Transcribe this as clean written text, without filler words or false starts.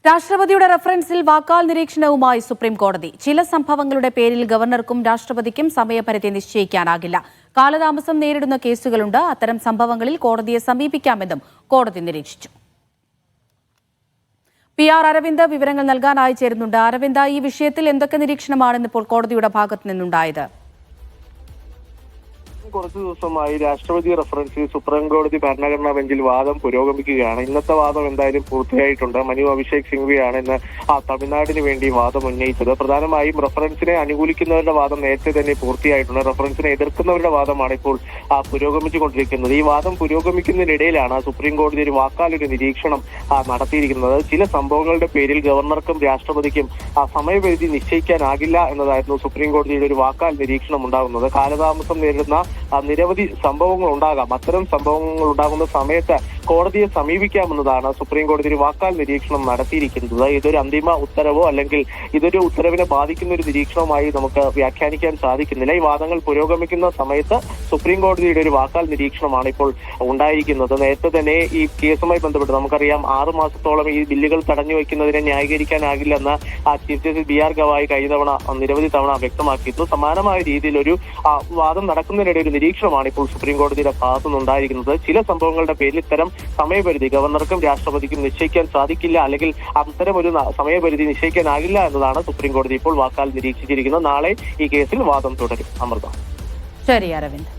രാഷ്ട്രപതിയുടെ റഫറൻസിൽ വാക്കാൽ നിരീക്ഷണവുമായി സുപ്രീം കോടതി. ചില സംഭവങ്ങളുടെ പേരിൽ ഗവർണർക്കും രാഷ്ട്രപതിക്കും സമയപരിധി നിശ്ചയിക്കാനാകില്ല. കാലതാമസം നേരിടുന്ന കേസുകളുണ്ട്. അത്തരം സംഭവങ്ങളിൽ കോടതിയെ സമീപിക്കാമെന്നും കോടതി നിരീക്ഷിച്ചു. PR അരവിന്ദ് വിവരങ്ങൾ നൽകാനായി ചേരുന്നുണ്ട്. അരവിന്ദ്, ഈ വിഷയത്തിൽ എന്തൊക്കെ നിരീക്ഷണമാണ് ഇന്നിപ്പോൾ കോടതിയുടെ ഭാഗത്തു നിന്നുണ്ടായത്? കുറച്ചു ദിവസമായി രാഷ്ട്രപതി റഫറൻസിൽ സുപ്രീം കോടതി ഭരണഘടനാ ബെഞ്ചിൽ വാദം പുരോഗമിക്കുകയാണ്. ഇന്നത്തെ വാദം എന്തായാലും പൂർത്തിയായിട്ടുണ്ട്. മനു അഭിഷേക് സിംഗ്വിയാണ് ഇന്ന് തമിഴ്നാടിന് വേണ്ടി വാദം ഉന്നയിച്ചത്. പ്രധാനമായും റഫറൻസിനെ അനുകൂലിക്കുന്നവരുടെ വാദം നേരത്തെ തന്നെ പൂർത്തിയായിട്ടുണ്ട്. റഫറൻസിനെ എതിർക്കുന്നവരുടെ വാദമാണ് ഇപ്പോൾ പുരോഗമിച്ചുകൊണ്ടിരിക്കുന്നത്. ഈ വാദം പുരോഗമിക്കുന്നതിനിടയിലാണ് സുപ്രീം കോടതി ഒരു വാക്കാലൊരു നിരീക്ഷണം നടത്തിയിരിക്കുന്നത്. ചില സംഭവങ്ങളുടെ പേരിൽ ഗവർണർക്കും രാഷ്ട്രപതിക്കും സമയപരിധി നിശ്ചയിക്കാനാകില്ല എന്നതായിരുന്നു സുപ്രീം കോടതിയുടെ ഒരു വാക്കാൽ നിരീക്ഷണം ഉണ്ടാകുന്നത്. കാലതാമസം നേരിടുന്ന നിരവധി സംഭവങ്ങൾ ഉണ്ടാകാം. അത്തരം സംഭവങ്ങൾ ഉണ്ടാകുന്ന സമയത്ത് കോടതിയെ സമീപിക്കാമെന്നതാണ് സുപ്രീം കോടതി ഒരു വാക്കാൽ നിരീക്ഷണം നടത്തിയിരിക്കുന്നത്. ഇതൊരു അന്തിമ ഉത്തരവോ അല്ലെങ്കിൽ ഇതൊരു ഉത്തരവിനെ ബാധിക്കുന്ന ഒരു നിരീക്ഷണവുമായി നമുക്ക് വ്യാഖ്യാനിക്കാൻ സാധിക്കുന്നില്ല. ഈ വാദങ്ങൾ പുരോഗമിക്കുന്ന സമയത്ത് സുപ്രീം കോടതിയുടെ ഒരു വാക്കാൽ നിരീക്ഷണമാണ് ഇപ്പോൾ ഉണ്ടായിരിക്കുന്നത്. നേരത്തെ തന്നെ ഈ കേസുമായി ബന്ധപ്പെട്ട് നമുക്കറിയാം 6 മാസത്തോളം ഈ ബില്ലുകൾ തടഞ്ഞു വയ്ക്കുന്നതിനെ ന്യായീകരിക്കാനാകില്ലെന്ന് ചീഫ് ജസ്റ്റിസ് BR ഗവായി കഴിഞ്ഞ തവണ നിരവധി തവണ വ്യക്തമാക്കിയിരുന്നു. സമാനമായ രീതിയിൽ ഒരു വാദം നടക്കുന്നതിനിടെ ഒരു നിരീക്ഷണമാണ് ഇപ്പോൾ സുപ്രീം കോടതിയുടെ ഭാഗത്തുനിന്നുണ്ടായിരിക്കുന്നത്. ചില സംഭവങ്ങളുടെ പേരിൽ ഇത്തരം സമയപരിധി ഗവർണർക്കും രാഷ്ട്രപതിക്കും നിശ്ചയിക്കാൻ സാധിക്കില്ല, അല്ലെങ്കിൽ അത്തരം ഒരു സമയപരിധി നിശ്ചയിക്കാനാകില്ല എന്നതാണ് സുപ്രീം കോടതി ഇപ്പോൾ വാക്കാൽ നിരീക്ഷിച്ചിരിക്കുന്നത്. നാളെ ഈ കേസിൽ വാദം തുടരും. അമൃത. ശരി അരവിന്ദ്.